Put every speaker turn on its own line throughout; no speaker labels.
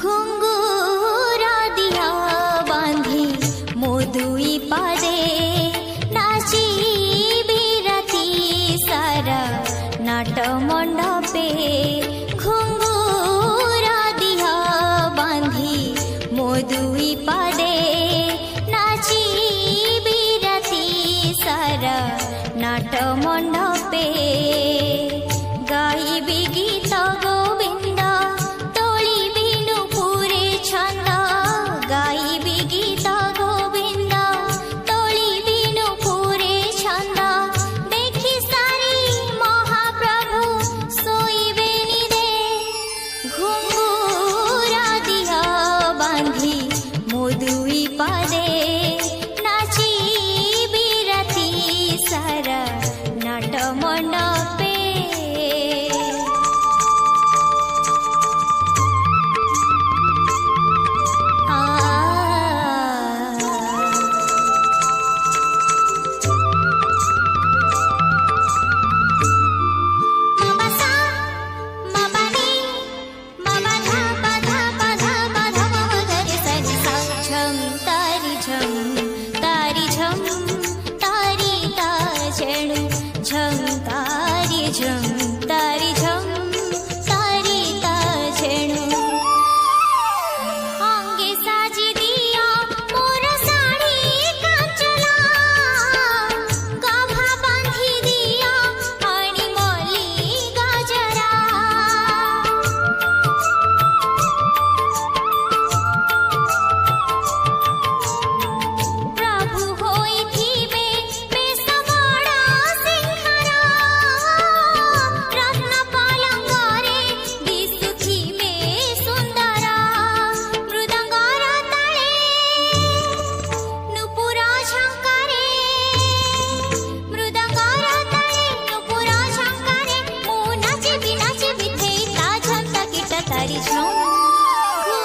घुंगुरा दिया बांधी मोदुई पादे नाची बिराती सारा नाट मंडपे घुंगुरा दिया बांधी मोदुई पादे नाची बिराती सारा नाट मंडपे गाइबी गीत गोविंद तोली बिनु पूरे छंद गाइबी गीत गोविंद तोली बिनु पूरे छंद देखी सारी महाप्रभु सोईबे निरे घुंगुरा दिया बांधी मोदुई पादे नाची बिराती सारा नाट मंडपे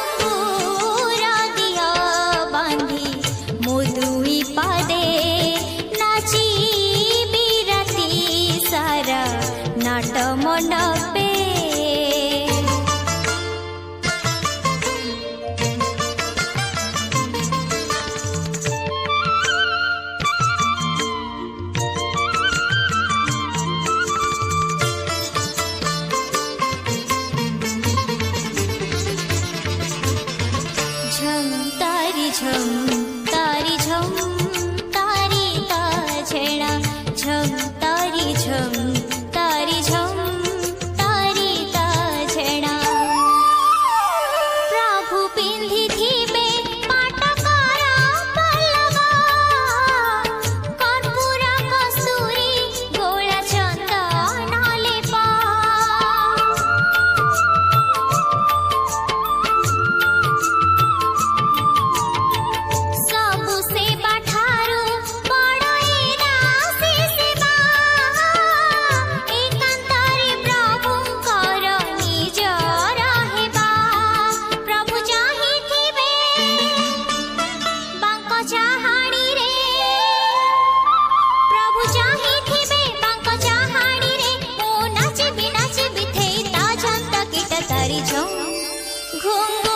घुंगुरा दिया बांधी मोदुई पादे नाची बिराती सारा नाट मंडपे झम तारी झम तारी ता छेड़ा झम तारी झम तारी झम तारी ता छेड़ा प्रभु पिंधि थिबे पाटकारा पल्लवा कर्पूरा कस्तूरी गोला चंदन लेपा घुंगुरा